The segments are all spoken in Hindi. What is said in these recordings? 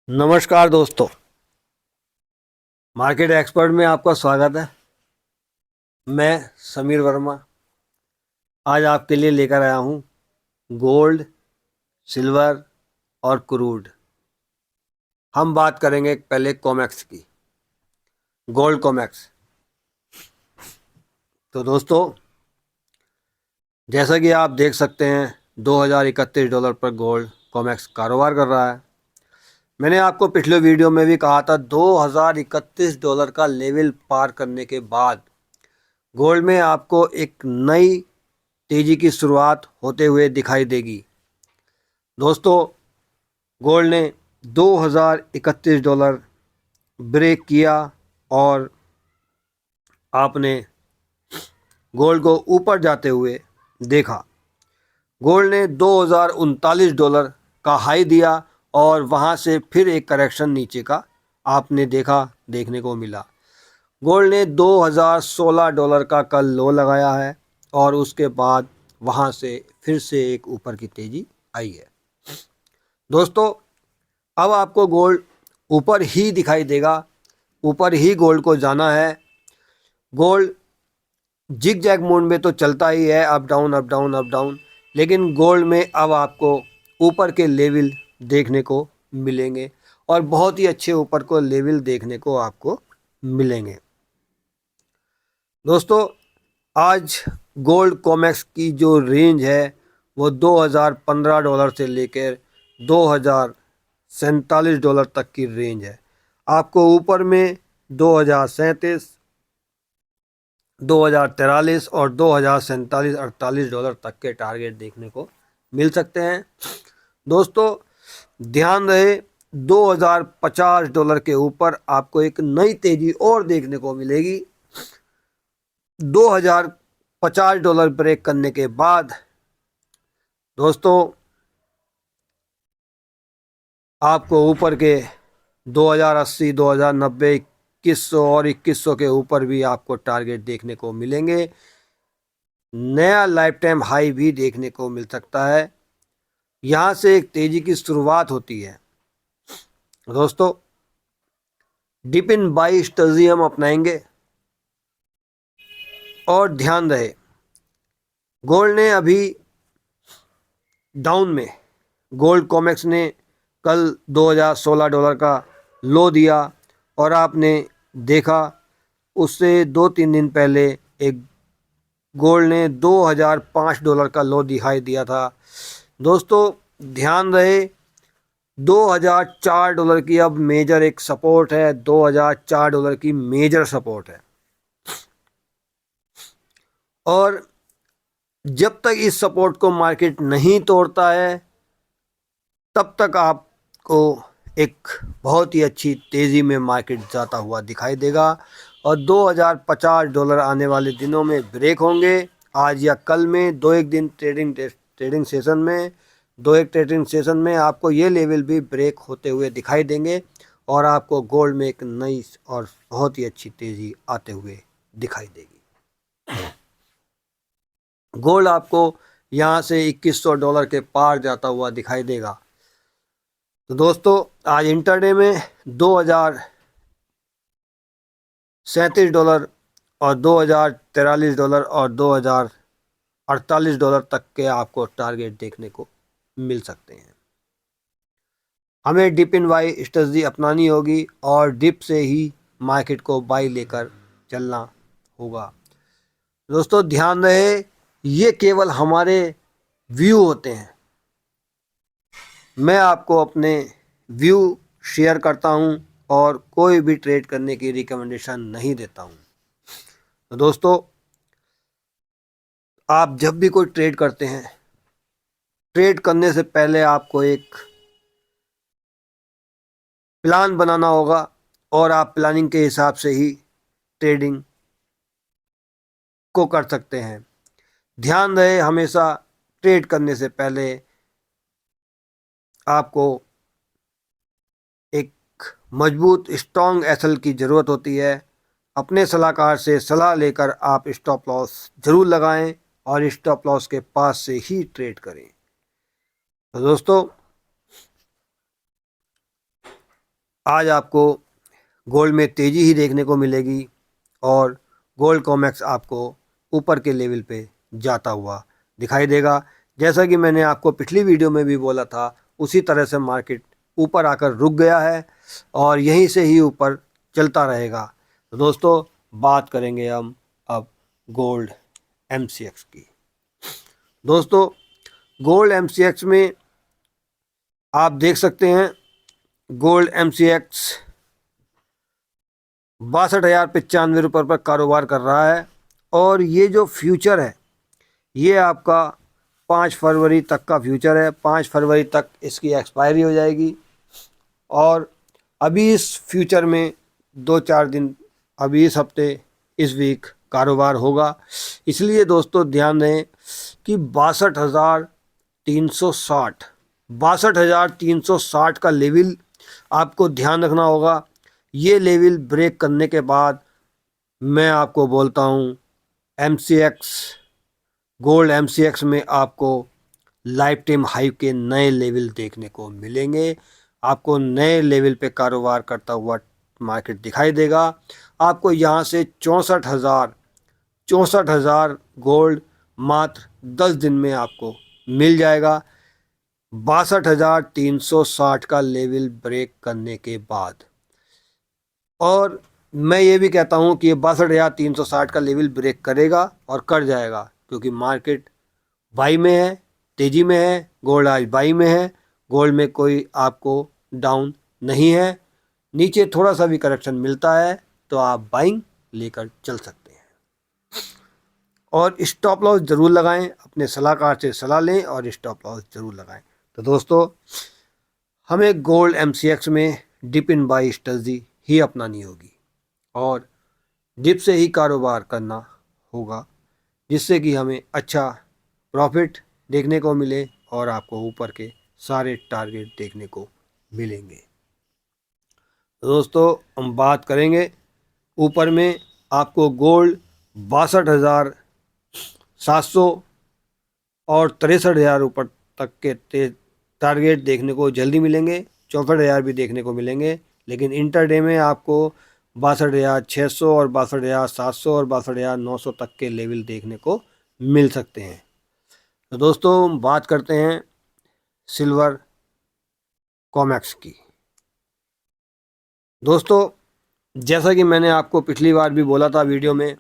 नमस्कार दोस्तों, मार्केट एक्सपर्ट में आपका स्वागत है। मैं समीर वर्मा आज आपके लिए लेकर आया हूँ गोल्ड, सिल्वर और क्रूड। हम बात करेंगे पहले कॉमेक्स की, गोल्ड कॉमेक्स। तो दोस्तों, जैसा कि आप देख सकते हैं $2031 पर गोल्ड कॉमेक्स कारोबार कर रहा है। मैंने आपको पिछले वीडियो में भी कहा था $2031 का लेवल पार करने के बाद गोल्ड में आपको एक नई तेजी की शुरुआत होते हुए दिखाई देगी। दोस्तों, गोल्ड ने $2031 ब्रेक किया और आपने गोल्ड को ऊपर जाते हुए देखा। गोल्ड ने $2039 का हाई दिया और वहां से फिर एक करेक्शन नीचे का आपने देखने को मिला। गोल्ड ने $2016 का कल लो लगाया है और उसके बाद वहां से फिर से एक ऊपर की तेजी आई है। दोस्तों, अब आपको गोल्ड ऊपर ही दिखाई देगा, ऊपर ही गोल्ड को जाना है। गोल्ड जिग जैग मोड में तो चलता ही है, up down up down up down, लेकिन गोल्ड में अब आपको ऊपर के लेवल देखने को मिलेंगे और बहुत ही अच्छे ऊपर को लेवल देखने को आपको मिलेंगे। दोस्तों, आज गोल्ड कॉमेक्स की जो रेंज है वो $2015 से लेकर $2047 तक की रेंज है। आपको ऊपर में 2037, 2043 और $2047-48 तक के टारगेट देखने को मिल सकते हैं। दोस्तों, ध्यान रहे $2050 के ऊपर आपको एक नई तेजी और देखने को मिलेगी। $2050 ब्रेक करने के बाद दोस्तों आपको ऊपर के 2080, 2090, 2100 और 2100 के ऊपर भी आपको टारगेट देखने को मिलेंगे। नया लाइफ टाइम हाई भी देखने को मिल सकता है। यहाँ से एक तेजी की शुरुआत होती है। दोस्तों, डिप इन बाई स्ट्रेटजी हम अपनाएंगे और ध्यान रहे गोल्ड ने अभी डाउन में, गोल्ड कॉमेक्स ने कल $2016 का लो दिया और आपने देखा उससे 2-3 दिन पहले एक गोल्ड ने $2005 का लो दिखाई दिया था। दोस्तों, ध्यान रहे $2004 की अब मेजर एक सपोर्ट है, $2004 की मेजर सपोर्ट है और जब तक इस सपोर्ट को मार्केट नहीं तोड़ता है तब तक आपको एक बहुत ही अच्छी तेज़ी में मार्केट जाता हुआ दिखाई देगा और $2050 आने वाले दिनों में ब्रेक होंगे। आज या कल में दो एक ट्रेडिंग सेशन में आपको ये लेवल भी ब्रेक होते हुए दिखाई देंगे और आपको गोल्ड में एक नई और बहुत ही अच्छी तेज़ी आते हुए दिखाई देगी। गोल्ड आपको यहाँ से $2100 के पार जाता हुआ दिखाई देगा। तो दोस्तों, आज इंटरडे में $2037 और $2043 और $2048 तक के आपको टारगेट देखने को मिल सकते हैं। हमें डिप इन बाई स्ट्रेटजी अपनानी होगी और डिप से ही मार्केट को बाई लेकर चलना होगा। दोस्तों, ध्यान रहे ये केवल हमारे व्यू होते हैं। मैं आपको अपने व्यू शेयर करता हूं और कोई भी ट्रेड करने की रिकमेंडेशन नहीं देता हूं। तो दोस्तों, आप जब भी कोई ट्रेड करते हैं, ट्रेड करने से पहले आपको एक प्लान बनाना होगा और आप प्लानिंग के हिसाब से ही ट्रेडिंग को कर सकते हैं। ध्यान रहे हमेशा ट्रेड करने से पहले आपको एक मजबूत स्ट्रॉन्ग एसएल की ज़रूरत होती है। अपने सलाहकार से सलाह लेकर आप स्टॉप लॉस ज़रूर लगाएं और स्टॉप लॉस के पास से ही ट्रेड करें। तो दोस्तों, आज आपको गोल्ड में तेज़ी ही देखने को मिलेगी और गोल्ड कॉमेक्स आपको ऊपर के लेवल पे जाता हुआ दिखाई देगा। जैसा कि मैंने आपको पिछली वीडियो में भी बोला था, उसी तरह से मार्केट ऊपर आकर रुक गया है और यहीं से ही ऊपर चलता रहेगा। तो दोस्तों, बात करेंगे हम अब गोल्ड MCX की। दोस्तों, गोल्ड MCX में आप देख सकते हैं, गोल्ड MCX 62,095 पर कारोबार कर रहा है और ये जो फ्यूचर है ये आपका 5 फरवरी तक का फ्यूचर है। 5 फरवरी तक इसकी एक्सपायरी हो जाएगी और अभी इस फ्यूचर में 2-4 दिन, अभी इस हफ्ते, इस वीक कारोबार होगा। इसलिए दोस्तों ध्यान दें कि 62,360 का लेवल आपको ध्यान रखना होगा। ये लेवल ब्रेक करने के बाद मैं आपको बोलता हूँ MCX, गोल्ड MCX में आपको लाइफ टाइम हाई के नए लेवल देखने को मिलेंगे। आपको नए लेवल पे कारोबार करता हुआ मार्केट दिखाई देगा। आपको यहाँ से 64,000 गोल्ड मात्र 10 दिन में आपको मिल जाएगा, 62,360 का लेवल ब्रेक करने के बाद। और मैं ये भी कहता हूँ कि ये 62,360 का लेवल ब्रेक करेगा और कर जाएगा, क्योंकि मार्केट बाई में है, तेज़ी में है। गोल्ड आज बाई में है, गोल्ड में कोई आपको डाउन नहीं है। नीचे थोड़ा सा भी करेक्शन मिलता है तो आप बाइंग लेकर चल सकते हैं और स्टॉप लॉस ज़रूर लगाएं। अपने सलाहकार से सलाह लें और स्टॉप लॉस ज़रूर लगाएं। तो दोस्तों, हमें गोल्ड MCX में डिप इन बाई स्ट्रेटजी ही अपनानी होगी और डिप से ही कारोबार करना होगा, जिससे कि हमें अच्छा प्रॉफिट देखने को मिले और आपको ऊपर के सारे टारगेट देखने को मिलेंगे। तो दोस्तों, हम बात करेंगे ऊपर में आपको गोल्ड 62,700 और 63,000 ऊपर तक के टारगेट देखने को जल्दी मिलेंगे। 64,000 भी देखने को मिलेंगे, लेकिन इंटरडे में आपको 62,600 और 62,700 और 62,900 तक के लेवल देखने को मिल सकते हैं। तो दोस्तों, बात करते हैं सिल्वर कॉमेक्स की। दोस्तों, जैसा कि मैंने आपको पिछली बार भी बोला था वीडियो में,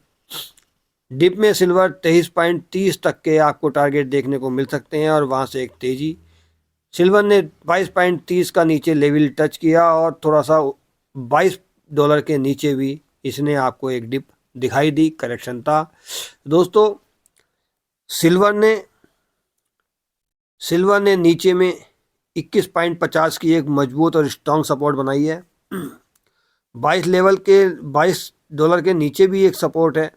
डिप में सिल्वर 23.30 तक के आपको टारगेट देखने को मिल सकते हैं और वहाँ से एक तेज़ी। सिल्वर ने 22.30 का नीचे लेवल टच किया और थोड़ा सा $22 के नीचे भी इसने आपको एक डिप दिखाई दी, करेक्शन था। दोस्तों, सिल्वर ने नीचे में 21.50 की एक मजबूत और स्ट्रॉन्ग सपोर्ट बनाई है। 22 के नीचे भी एक सपोर्ट है,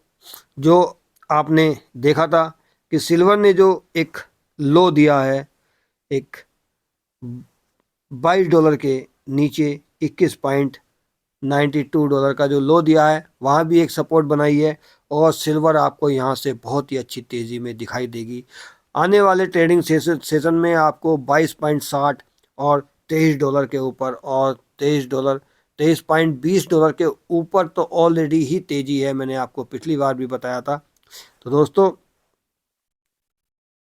जो आपने देखा था कि सिल्वर ने जो एक लो दिया है, एक $22 के नीचे $21.92 का जो लो दिया है, वहाँ भी एक सपोर्ट बनाई है और सिल्वर आपको यहाँ से बहुत ही अच्छी तेज़ी में दिखाई देगी। आने वाले ट्रेडिंग सेशन में आपको 22.60 और $23 के ऊपर और $23.20 के ऊपर तो ऑलरेडी ही तेज़ी है, मैंने आपको पिछली बार भी बताया था। तो दोस्तों,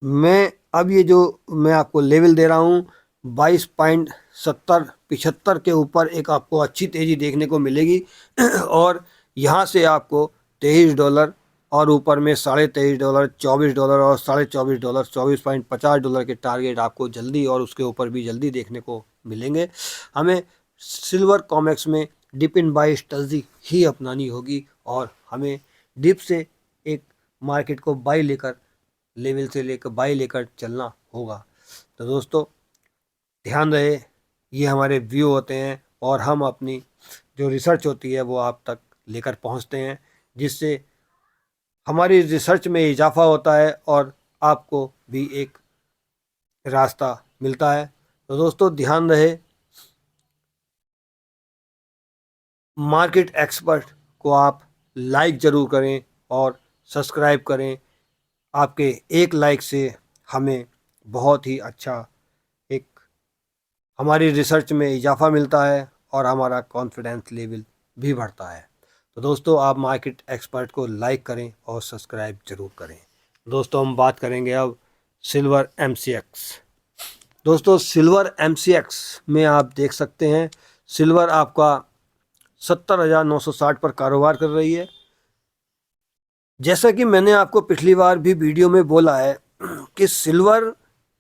मैं अब ये जो मैं आपको लेवल दे रहा हूँ 22.75 के ऊपर एक आपको अच्छी तेज़ी देखने को मिलेगी और यहाँ से आपको $23 और ऊपर में $23.5, $24 और $24.50, $24.50 के टारगेट आपको जल्दी और उसके ऊपर भी जल्दी देखने को मिलेंगे। हमें सिल्वर कॉमेक्स में डिप इन बाई स्ट्रेटजी ही अपनानी होगी और हमें डिप से एक मार्केट को बाई लेकर, लेवल से लेकर बाई लेकर चलना होगा। तो दोस्तों, ध्यान रहे, ये हमारे व्यू होते हैं और हम अपनी जो रिसर्च होती है वो आप तक लेकर पहुंचते हैं, जिससे हमारी रिसर्च में इजाफा होता है और आपको भी एक रास्ता मिलता है। तो दोस्तों, ध्यान रहे, मार्केट एक्सपर्ट को आप लाइक ज़रूर करें और सब्सक्राइब करें। आपके एक लाइक से हमें बहुत ही अच्छा एक हमारी रिसर्च में इजाफा मिलता है और हमारा कॉन्फिडेंस लेवल भी बढ़ता है। तो दोस्तों आप मार्केट एक्सपर्ट को लाइक करें और सब्सक्राइब जरूर करें। दोस्तों हम बात करेंगे अब सिल्वर MCX। दोस्तों सिल्वर MCX में आप देख सकते हैं सिल्वर आपका 70,960 पर कारोबार कर रही है। जैसा कि मैंने आपको पिछली बार भी वीडियो में बोला है कि सिल्वर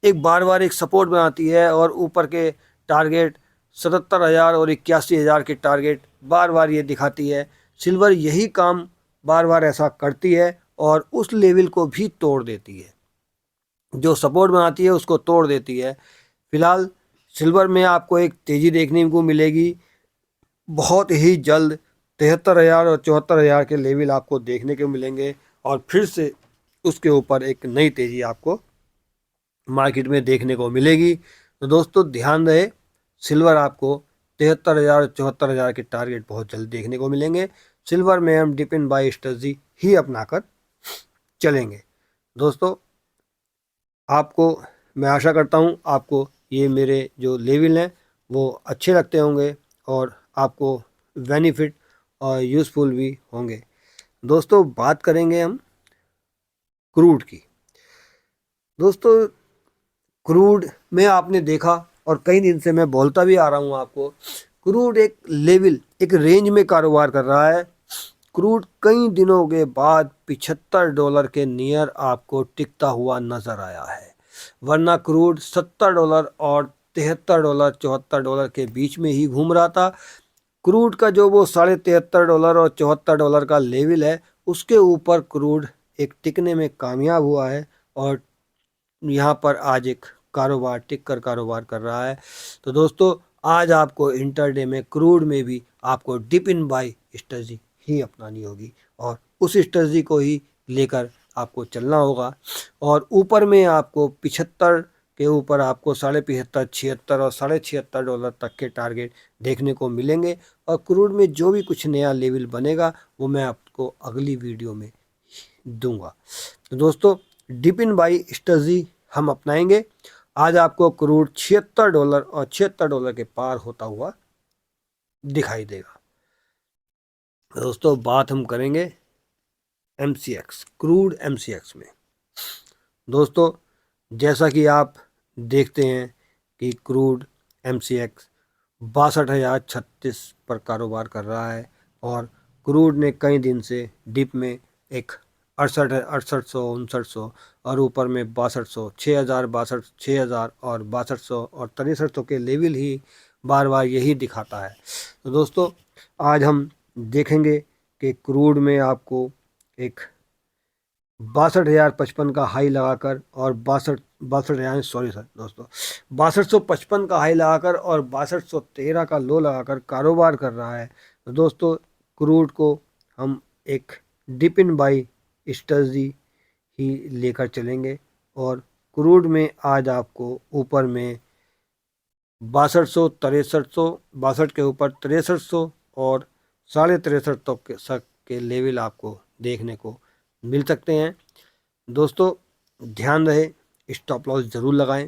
एक बार एक सपोर्ट बनाती है और ऊपर के टारगेट 77,000 और 81,000 के टारगेट बार ये दिखाती है। सिल्वर यही काम बार ऐसा करती है और उस लेवल को भी तोड़ देती है, जो सपोर्ट बनाती है उसको तोड़ देती है। फिलहाल सिल्वर में आपको एक तेज़ी देखने को मिलेगी बहुत ही जल्द। 73,000 और 74,000 के लेवल आपको देखने को मिलेंगे और फिर से उसके ऊपर एक नई तेज़ी आपको मार्केट में देखने को मिलेगी। तो दोस्तों ध्यान रहे, सिल्वर आपको 73,000 और 74,000 के टारगेट बहुत जल्द देखने को मिलेंगे। सिल्वर में हम डिप इन बाय स्ट्रेटजी ही अपनाकर चलेंगे। दोस्तों आपको मैं आशा करता हूँ आपको ये मेरे जो लेवल हैं वो अच्छे लगते होंगे और आपको बेनिफिट और यूज़फुल भी होंगे। दोस्तों बात करेंगे हम क्रूड की। दोस्तों क्रूड में आपने देखा और कई दिन से मैं बोलता भी आ रहा हूँ आपको, क्रूड एक लेवल एक रेंज में कारोबार कर रहा है। क्रूड कई दिनों के बाद $75 के नियर आपको टिकता हुआ नज़र आया है, वरना क्रूड $70 और $73 $74 के बीच में ही घूम रहा था। क्रूड का जो वो $73.5 और $74 का लेवल है उसके ऊपर क्रूड एक टिकने में कामयाब हुआ है और यहाँ पर आज एक कारोबार टिक कर कारोबार कर रहा है। तो दोस्तों आज आपको इंटरडे में क्रूड में भी आपको डिप इन बाय स्ट्रेटजी ही अपनानी होगी और उस स्ट्रेटजी को ही लेकर आपको चलना होगा। और ऊपर में आपको 75 के ऊपर आपको $75, 76 और $76 तक के टारगेट देखने को मिलेंगे और क्रूड में जो भी कुछ नया लेवल बनेगा वो मैं आपको अगली वीडियो में दूंगा। तो दोस्तों डिप इन बाय स्ट्रेटजी हम अपनाएंगे। आज आपको क्रूड $76 और $76 के पार होता हुआ दिखाई देगा। दोस्तों बात हम करेंगे MCX क्रूड MCX में। दोस्तों जैसा कि आप देखते हैं कि क्रूड MCX 62,036 पर कारोबार कर रहा है और क्रूड ने कई दिन से डिप में एक 6800 6900 और ऊपर में 6200 6000 6000 और 6200 और 6300 के लेवल ही बार यही दिखाता है। तो दोस्तों आज हम देखेंगे कि क्रूड में आपको एक 62,055 का हाई लगाकर और 62,655 का हाई लगाकर और 6213 का लो लगाकर कारोबार कर रहा है। तो दोस्तों क्रूड को हम एक डिप इन बाय स्ट्रेटजी ही लेकर चलेंगे और क्रूड में आज आपको ऊपर में 6200 6300 62 के ऊपर 6300 और 63.5 तक के लेवल आपको देखने को मिल सकते हैं। दोस्तों ध्यान रहे स्टॉप लॉस ज़रूर लगाएं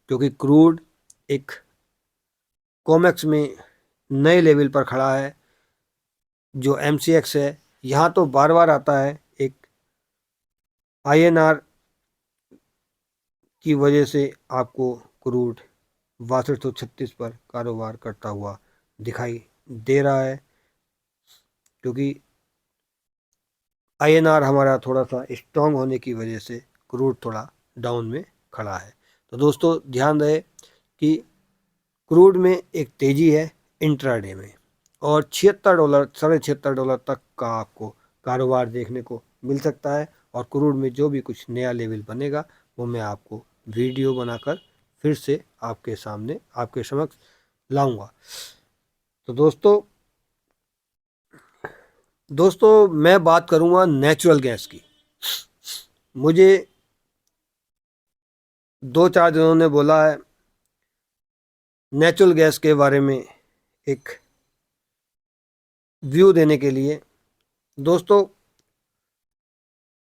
क्योंकि क्रूड एक कॉमेक्स में नए लेवल पर खड़ा है। जो MCX है यहाँ तो बार आता है, एक INR की वजह से आपको क्रूड 6236 पर कारोबार करता हुआ दिखाई दे रहा है क्योंकि INR हमारा थोड़ा सा स्ट्रॉन्ग होने की वजह से क्रूड थोड़ा डाउन में खड़ा है। तो दोस्तों ध्यान रहे कि क्रूड में एक तेज़ी है इंट्राडे में और $76 $76.5 तक का आपको कारोबार देखने को मिल सकता है और क्रूड में जो भी कुछ नया लेवल बनेगा वो मैं आपको वीडियो बनाकर फिर से आपके सामने आपके समक्ष लाऊंगा। तो दोस्तों मैं बात करूंगा नेचुरल गैस की। मुझे 2-4 दिनों ने बोला है नेचुरल गैस के बारे में एक व्यू देने के लिए। दोस्तों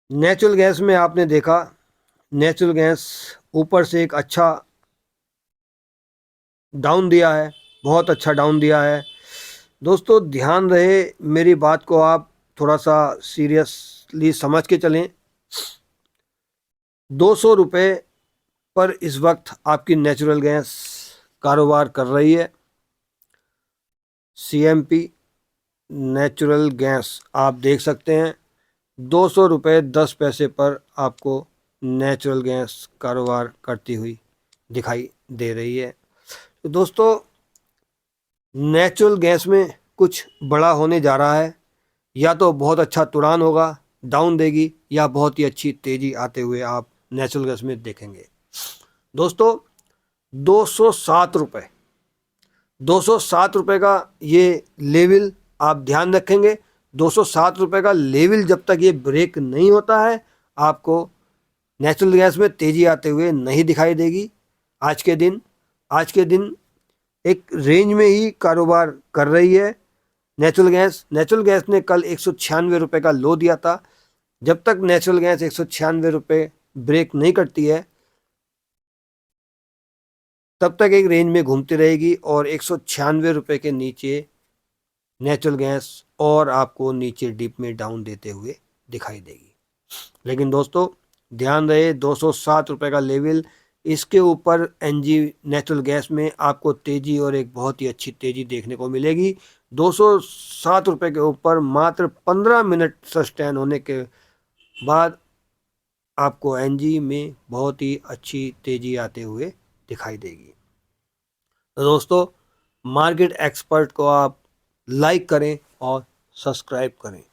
नेचुरल गैस में आपने देखा नेचुरल गैस ऊपर से एक अच्छा डाउन दिया है, बहुत अच्छा डाउन दिया है। दोस्तों ध्यान रहे, मेरी बात को आप थोड़ा सा सीरियसली समझ के चलें। 200 रुपये पर इस वक्त आपकी नेचुरल गैस कारोबार कर रही है। CMP नेचुरल गैस आप देख सकते हैं, 200 रुपये 10 पैसे पर आपको नेचुरल गैस कारोबार करती हुई दिखाई दे रही है। तो दोस्तों नेचुरल गैस में कुछ बड़ा होने जा रहा है, या तो बहुत अच्छा तुड़ान होगा, डाउन देगी, या बहुत ही अच्छी तेज़ी आते हुए आप नेचुरल गैस में देखेंगे। दोस्तों 207 रुपये, 207 रुपये का ये लेवल आप ध्यान रखेंगे। 207 रुपये का लेवल जब तक ये ब्रेक नहीं होता है, आपको नेचुरल गैस में तेज़ी आते हुए नहीं दिखाई देगी। आज के दिन एक रेंज में ही कारोबार कर रही है नेचुरल गैस ने कल 196 रुपये का लो दिया था। जब तक नेचुरल गैस 196 रुपये ब्रेक नहीं करती है, तब तक एक रेंज में घूमती रहेगी और 196 रुपये के नीचे नेचुरल गैस और आपको नीचे डिप में डाउन देते हुए दिखाई देगी। लेकिन दोस्तों ध्यान रहे, 207 रुपये का लेवल, इसके ऊपर NG नेचुरल गैस में आपको तेज़ी और एक बहुत ही अच्छी तेज़ी देखने को मिलेगी। 207 रुपये के ऊपर मात्र 15 मिनट सस्टेन होने के बाद आपको NG में बहुत ही अच्छी तेज़ी आते हुए दिखाई देगी। तो दोस्तों मार्केट एक्सपर्ट को आप लाइक करें और सब्सक्राइब करें।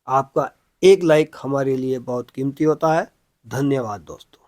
आपका एक लाइक हमारे लिए बहुत कीमती होता है। धन्यवाद दोस्तों।